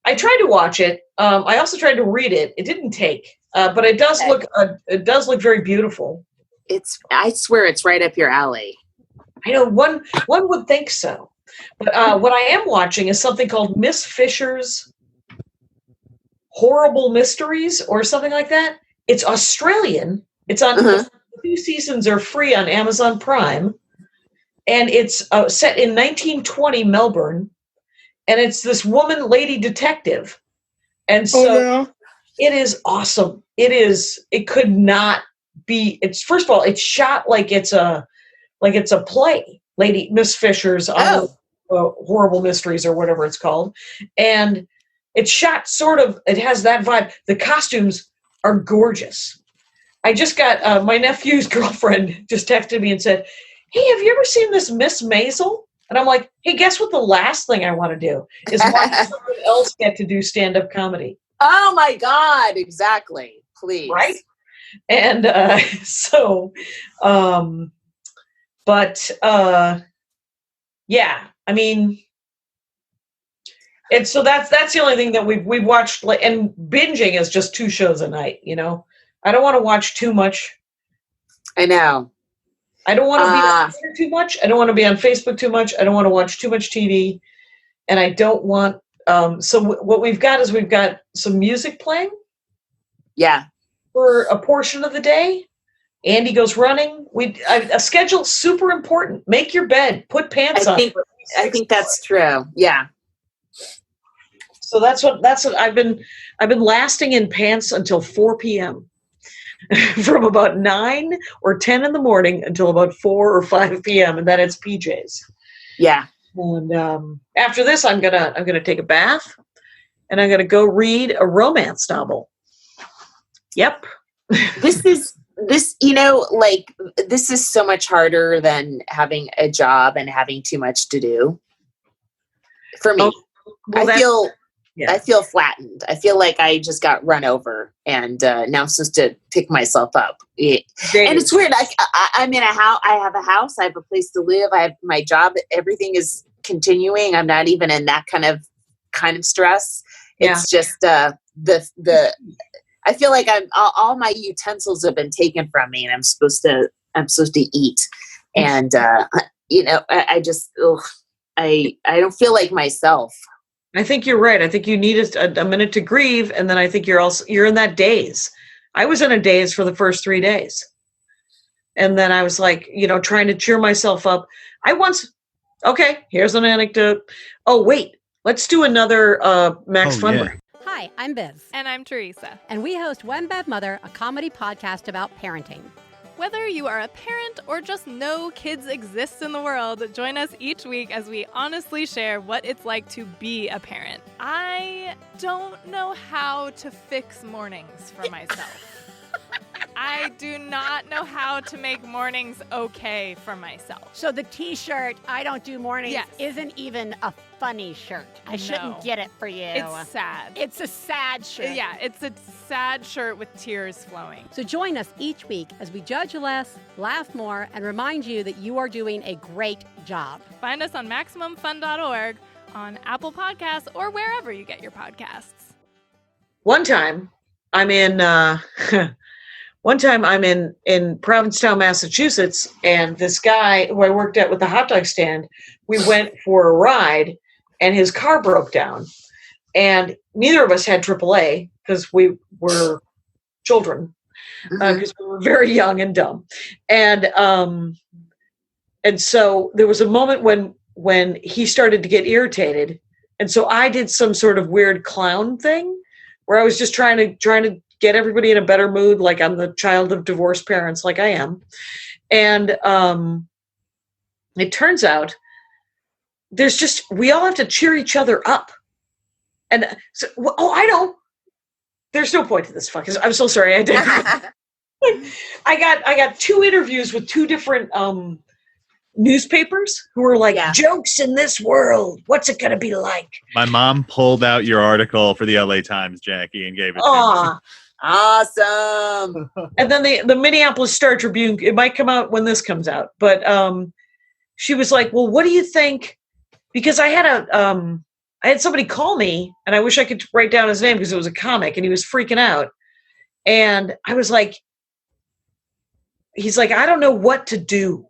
I tried to watch it. I also tried to read it. It didn't take. But it does look very beautiful. I swear it's right up your alley. I know one would think so. But what I am watching is something called Miss Fisher's Horrible Mysteries or something like that. It's Australian. It's on 2 seasons are free on Amazon Prime. And it's set in 1920 Melbourne. And it's this woman lady detective. And so it is awesome. It could not be, first of all, it's shot like it's a play, Miss Fisher's Horrible Mysteries or whatever it's called. And it's shot it has that vibe. The costumes are gorgeous. I just got, my nephew's girlfriend just texted me and said, hey, have you ever seen this Miss Maisel? And I'm like, hey, guess what the last thing I want to do is watch someone else get to do stand-up comedy. Oh my God, exactly. Please. Right? And yeah, I mean, and so that's the only thing that we've watched, and binging is just 2 shows a night, I don't want to watch too much. I know. I don't want to be on Twitter too much. I don't want to be on Facebook too much. I don't want to watch too much TV. And I don't want, what we've got is we've got some music playing. Yeah. For a portion of the day. Andy goes running. A schedule's super important. Make your bed. Put pants on. I think that's true. Yeah. So that's what I've been lasting in pants until 4 p.m. from about 9 or 10 in the morning until about 4 or 5 p.m. and then it's PJs. Yeah. And after this, I'm gonna take a bath, and I'm gonna go read a romance novel. Yep. This is so much harder than having a job and having too much to do. For me, I feel flattened. I feel like I just got run over, and now I'm supposed to pick myself up. And it's weird. I'm in a house. I have a house. I have a place to live. I have my job. Everything is continuing. I'm not even in that kind of stress. It's just the. I feel like all my utensils have been taken from me, and I'm supposed to eat, and I just I don't feel like myself. I think you're right. I think you need a minute to grieve, and then I think you're in that daze. I was in a daze for the first 3 days, and then I was like, trying to cheer myself up. Okay, here's an anecdote. Oh wait, let's do another Max Funberg. Hi, I'm Biz. And I'm Teresa. And we host One Bad Mother, a comedy podcast about parenting. Whether you are a parent or just know kids exist in the world, join us each week as we honestly share what it's like to be a parent. I don't know how to fix mornings for myself. I do not know how to make mornings okay for myself. So the t-shirt, I don't do mornings, isn't even a funny shirt. I shouldn't get it for you. It's sad. It's a sad shirt. Yeah, it's a sad shirt with tears flowing. So join us each week as we judge less, laugh more, and remind you that you are doing a great job. Find us on MaximumFun.org, on Apple Podcasts, or wherever you get your podcasts. One time, I'm in Provincetown, Massachusetts, and this guy who I worked at with the hot dog stand, we went for a ride, and his car broke down. And neither of us had AAA because we were children, because we were very young and dumb. And so there was a moment when he started to get irritated. And so I did some sort of weird clown thing where I was just trying to get everybody in a better mood, like I'm the child of divorced parents, like I am. And it turns out we all have to cheer each other up. And so, I know. There's no point to this fuck. I'm so sorry. I did. I got 2 interviews with 2 different newspapers who were like, jokes in this world. What's it going to be like? My mom pulled out your article for the LA Times, Jackie, and gave it to me. Awesome. And then the Minneapolis Star Tribune, it might come out when this comes out, but she was like, well, what do you think? Because I had somebody call me, and I wish I could write down his name because it was a comic, and he was freaking out. And I was like, he's like, I don't know what to do.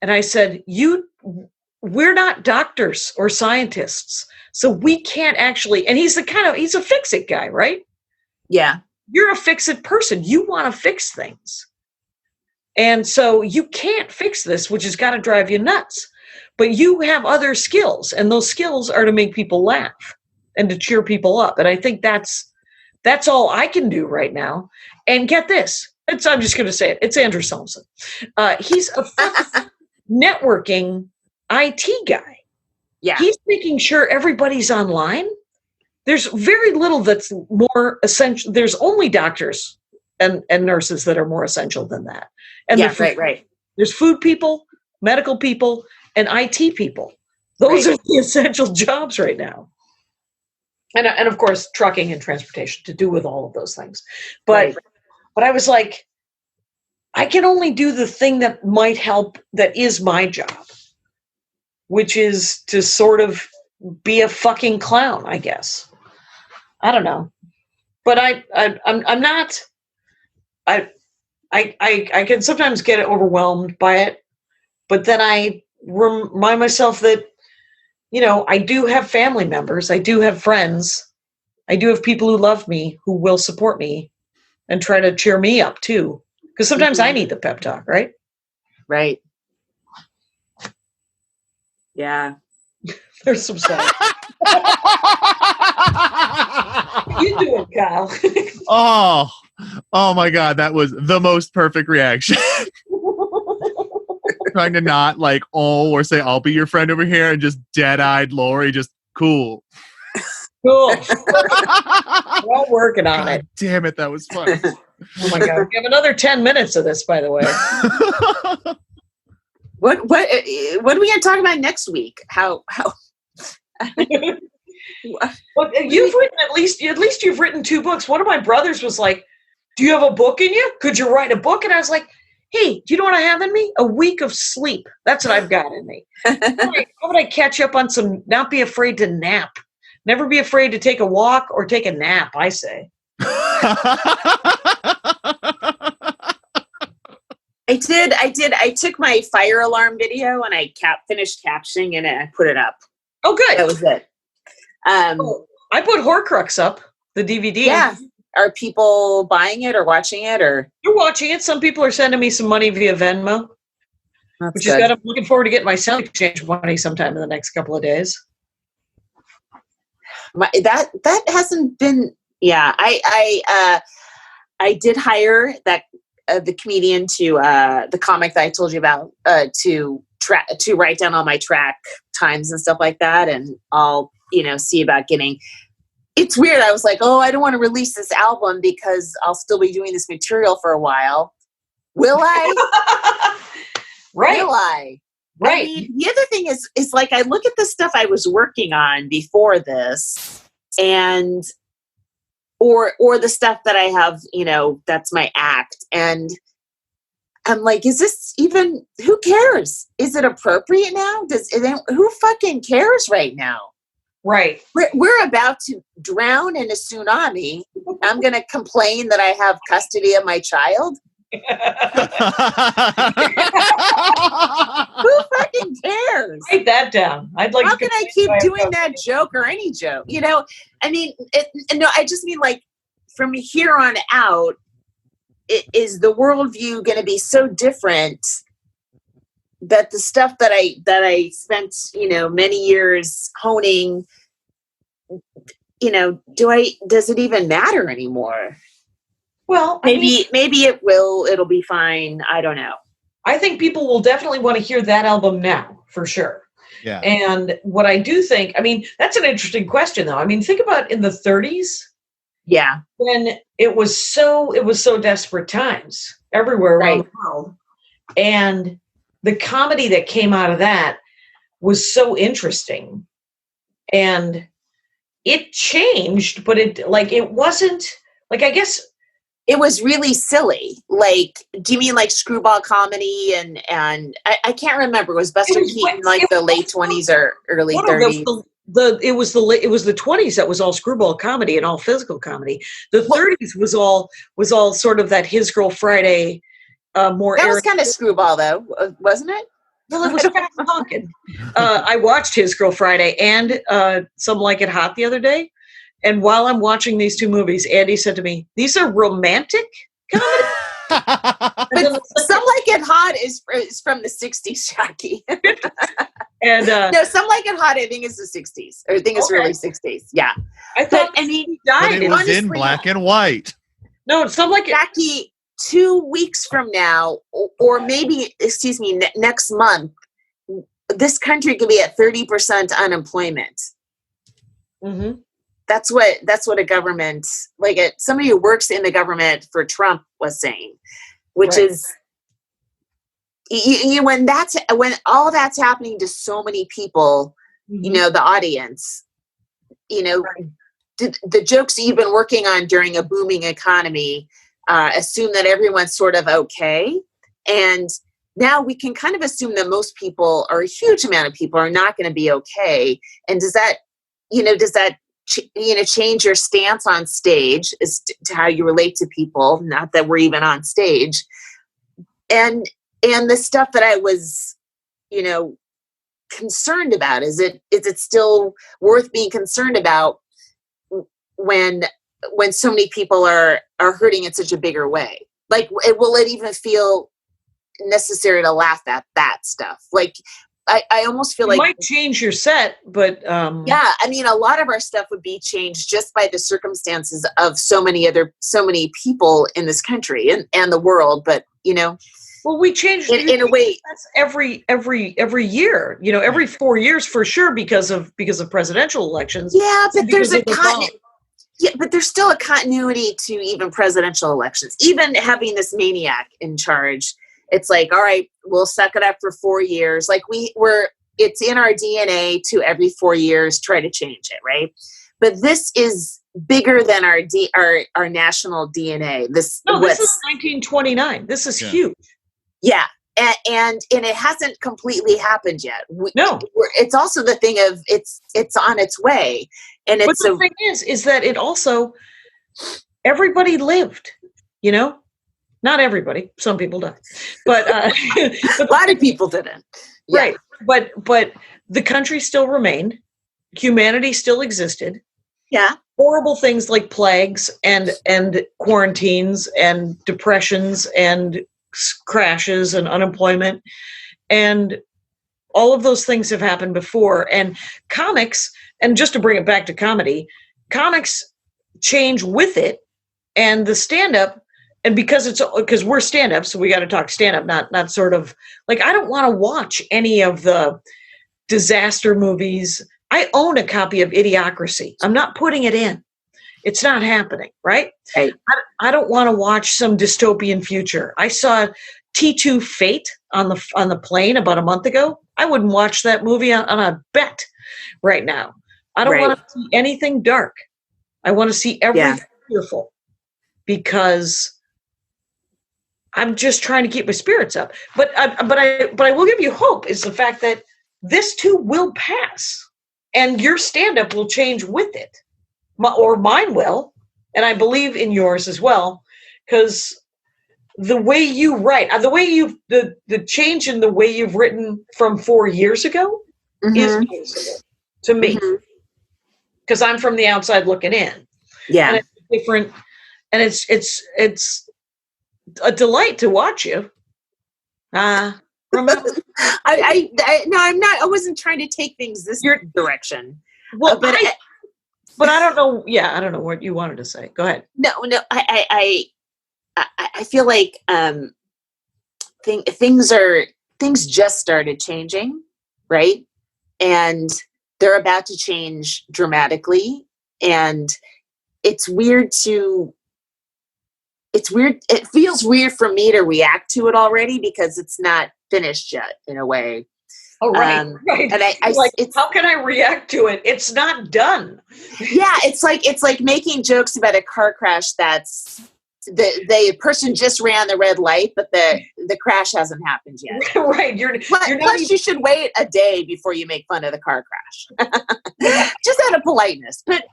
And I said, we're not doctors or scientists, so we can't actually, and he's a fix-it guy, right? Yeah. You're a fix-it person. You want to fix things. And so you can't fix this, which has got to drive you nuts. But you have other skills, and those skills are to make people laugh and to cheer people up. And I think that's all I can do right now. And get this. I'm just going to say it. It's Andrew Solomson. He's a networking IT guy. Yeah. He's making sure everybody's online. There's very little that's more essential. There's only doctors and nurses that are more essential than that. And right. There's food people, medical people, and IT people. Those are the essential jobs right now. And of course, trucking and transportation to do with all of those things. But I was like, I can only do the thing that might help, that is my job, which is to sort of be a fucking clown, I guess. I don't know. But I'm not, I can sometimes get overwhelmed by it. but then I remind myself that, I do have family members. I do have friends. I do have people who love me, who will support me and try to cheer me up too. Because sometimes I need the pep talk, right? Right. Yeah. There's some stuff. You do it, Kyle. Oh my God. That was the most perfect reaction. Trying to not like, or say, I'll be your friend over here, and just dead-eyed Laurie, just cool. Cool. We're all working on it. Damn it. That was fun. Oh my God. We have another 10 minutes of this, by the way. What are we going to talk about next week? How Well, you've written at least you've written 2 books. One of my brothers was like, "Do you have a book in you? Could you write a book?" And I was like, "Hey, do you know what I have in me? A week of sleep. That's what I've got in me. How would I catch up on some? Not be afraid to nap. Never be afraid to take a walk or take a nap." I say. I did. I took my fire alarm video and I finished captioning it and I put it up. Oh, good. That was it. I put Horcrux up, the DVD. Yeah. Are people buying it or watching it, or? You're watching it. Some people are sending me some money via Venmo. That's which is good. I'm looking forward to getting my selling exchange money sometime in the next couple of days. That hasn't been. Yeah, I did hire that the comedian to the comic that I told you about to write down all my track times and stuff like that, and I'll see about getting. It's weird. I was like, oh, I don't want to release this album because I'll still be doing this material for a while. Will I? Right. Will I? Right. I mean, the other thing is like I look at the stuff I was working on before this, and or the stuff that I have, that's my act, and I'm like, is this even? Who cares? Is it appropriate now? Who fucking cares right now? Right. We're about to drown in a tsunami. I'm going to complain that I have custody of my child. Who fucking cares? Write that down. I'd like. How can I keep doing that joke or any joke? I mean, no, I just mean like from here on out, is the worldview going to be so different that the stuff that I spent, many years honing, does it even matter anymore? Well, maybe it will, it'll be fine. I don't know. I think people will definitely want to hear that album now, for sure. Yeah. And what I do think, that's an interesting question though. Think about in the 30s. Yeah. When it was so desperate times everywhere around the world. And the comedy that came out of that was so interesting, and it changed, but it wasn't like, I guess it was really silly. Like, do you mean like screwball comedy? And I can't remember. Was Buster Keaton the late 20s or early 30s? It was the 20s that was all screwball comedy and all physical comedy. The 30s was all sort of that His Girl Friday. More that was kind of screwball though, wasn't it? Well, it was fast talking. I watched His Girl Friday and Some Like It Hot the other day, and while I'm watching these 2 movies, Andy said to me, "These are romantic comedies." But Some Like It Hot is from the 60s, Jackie. And no, Some Like It Hot, I think is the 60s, or I think it's really 60s. Yeah, I thought. He died. But it was in black and white. No, Some Like It. Jackie, 2 weeks from now, or maybe, next month, this country could be at 30% unemployment. Mm-hmm. That's what a government, somebody who works in the government for Trump was saying, which is, when all that's happening to so many people, the audience, the jokes that you've been working on during a booming economy, assume that everyone's sort of okay. And now we can kind of assume that most people, or a huge amount of people, are not going to be okay. And does that change your stance on stage as to how you relate to people? Not that we're even on stage. And the stuff that I was concerned about? Is it still worth being concerned about when so many people are hurting in such a bigger way? Like, will it even feel necessary to laugh at that stuff? Like, I almost feel you like might change your set, but yeah, I mean, a lot of our stuff would be changed just by the circumstances of so many people in this country and the world. But well, we changed in a way. That's every year, every 4 years for sure, because of presidential elections. Yeah, but there's but there's still a continuity to even presidential elections. Even having this maniac in charge, it's like, all right, we'll suck it up for 4 years. Like it's in our DNA to every 4 years try to change it, right? But this is bigger than our national DNA. This is 1929. This is huge. Yeah. And it hasn't completely happened yet. It's also the thing of it's on its way. And but the thing is that it also, everybody lived, not everybody. Some people died, but a lot of people didn't. Yeah. Right. But the country still remained. Humanity still existed. Yeah. Horrible things like plagues and quarantines and depressions and crashes and unemployment, and all of those things have happened before. And comics, and just to bring it back to comedy, comics change with it, and the stand-up. And because we're stand-up, so we got to talk stand-up, not sort of like, I don't want to watch any of the disaster movies. I own a copy of Idiocracy. I'm not putting it in. It's not happening, right? Right. I don't want to watch some dystopian future. I saw T2 Fate on the plane about a month ago. I wouldn't watch that movie on a bet right now. I don't want to see anything dark. I want to see everything fearful, because I'm just trying to keep my spirits up. But I will give you hope, is the fact that this too will pass, and your stand-up will change with it, or mine will, and I believe in yours as well, because the way you write, the change in the way you've written from 4 years ago is noticeable to me, because I'm from the outside looking in. Yeah, and it's different, and it's a delight to watch you. Remember, I'm not. I wasn't trying to take things this direction. Well, but I don't know. Yeah, I don't know what you wanted to say. Go ahead. No. I feel like things just started changing, right? And they're about to change dramatically, and it's weird. It feels weird for me to react to it already, because it's not finished yet in a way. Oh, right. Right. And how can I react to it? It's not done. Yeah. It's like making jokes about a car crash that's the person just ran the red light, but the crash hasn't happened yet. Right. You should wait a day before you make fun of the car crash. Just out of politeness. But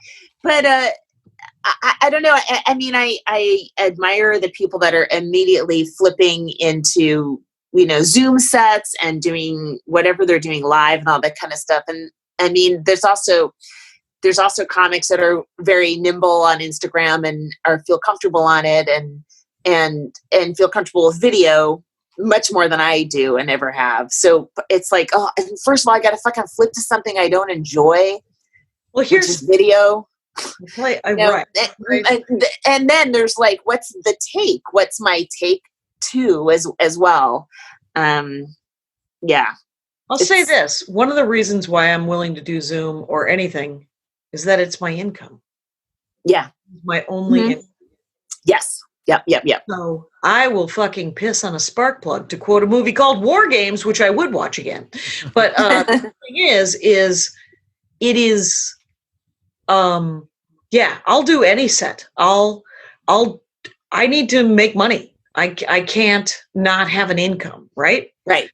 I don't know. I mean, I admire the people that are immediately flipping into, Zoom sets and doing whatever they're doing live and all that kind of stuff. And I mean, there's also comics that are very nimble on Instagram and feel comfortable on it and feel comfortable with video much more than I do and ever have. So it's like, oh, first of all, I got to fucking flip to something I don't enjoy. Well, here's which is video. Right. And then there's like, what's the take? What's my take too, as well? Yeah. I'll say this. One of the reasons why I'm willing to do Zoom or anything is that it's my income. Yeah. My only income. Yes. Yep. So I will fucking piss on a spark plug, to quote a movie called War Games, which I would watch again. But the thing is it is, I'll do any set. I need to make money. I can't not have an income, right? Right.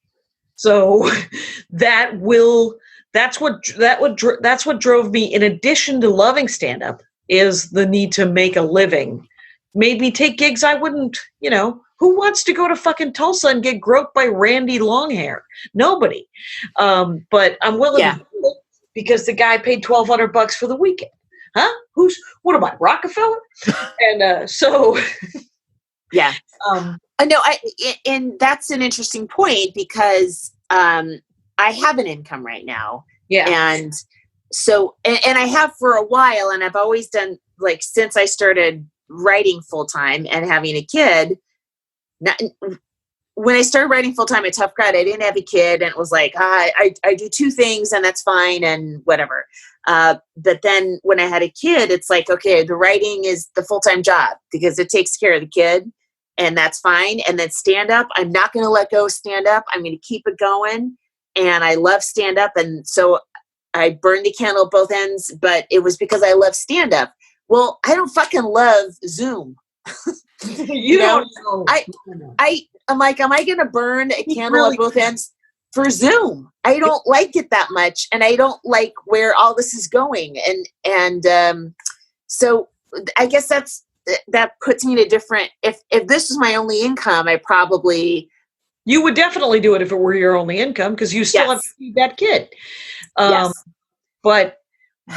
So that's what drove me, in addition to loving stand-up, is the need to make a living. Made me take gigs I wouldn't, who Who wants to go to fucking Tulsa and get groped by Randy Longhair? Nobody. But I'm willing to do it because the guy paid $1,200 for the weekend. Huh? What am I, Rockefeller? And so, yeah. No, and that's an interesting point because I have an income right now. Yeah. And so, and I have for a while, and I've always done, like, since I started writing full time and having a kid. When I started writing full time at Tough Crowd, I didn't have a kid, and it was like, I do 2 things and that's fine and whatever. But then when I had a kid, it's like, okay, the writing is the full-time job because it takes care of the kid, and that's fine. And then stand up, I'm not going to let go of stand up. I'm going to keep it going. And I love stand up. And so I burned the candle at both ends, but it was because I love stand up. Well, I don't fucking love Zoom. You don't know. I'm like, am I going to burn a candle at both ends for Zoom? I don't like it that much, and I don't like where all this is going. And so I guess that puts me in a different. If this was my only income, you would definitely do it if it were your only income because you still have to feed that kid. Yes. But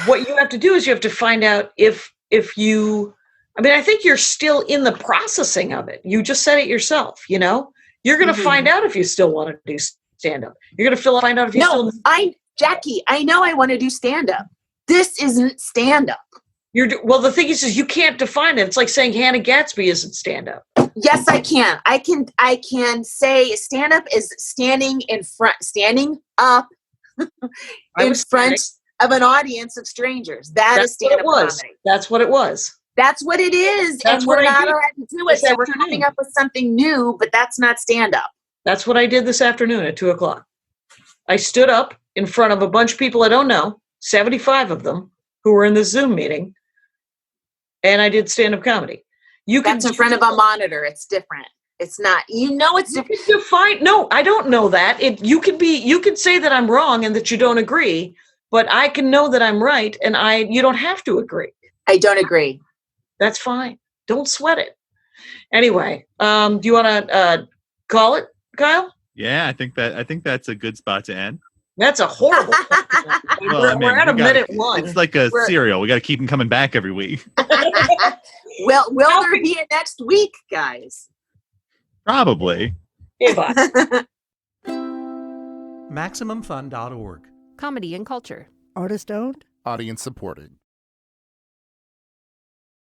what you have to do is you have to find out if you. I mean, I think you're still in the processing of it. You just said it yourself, you know? You're going to find out if you still want to do stand-up. You're going to find out if you still... Jackie, I know I want to do stand-up. This isn't stand-up. Well, the thing is you can't define it. It's like saying Hannah Gatsby isn't stand-up. Yes, I can. I can say stand-up is standing up in front of an audience of strangers. That's stand-up comedy. That's what it was. That's what it is, and we're not allowed to do it. So we're coming up with something new, but that's not stand-up. That's what I did this afternoon at 2:00. I stood up in front of a bunch of people I don't know, 75 of them, who were in this Zoom meeting, and I did stand-up comedy. That's in front of a monitor. It's different. It's not. It's different. No, I don't know that. You could say that I'm wrong and that you don't agree, but I can know that I'm right, and you don't have to agree. I don't agree. That's fine. Don't sweat it. Anyway, do you want to call it, Kyle? Yeah, I think that's a good spot to end. That's a horrible. We're at a minute 1. It's like a cereal. We got to keep them coming back every week. Well, will there be a next week, guys? Probably. Hey, bye. MaximumFun.org. Comedy and culture. Artist owned. Audience supported.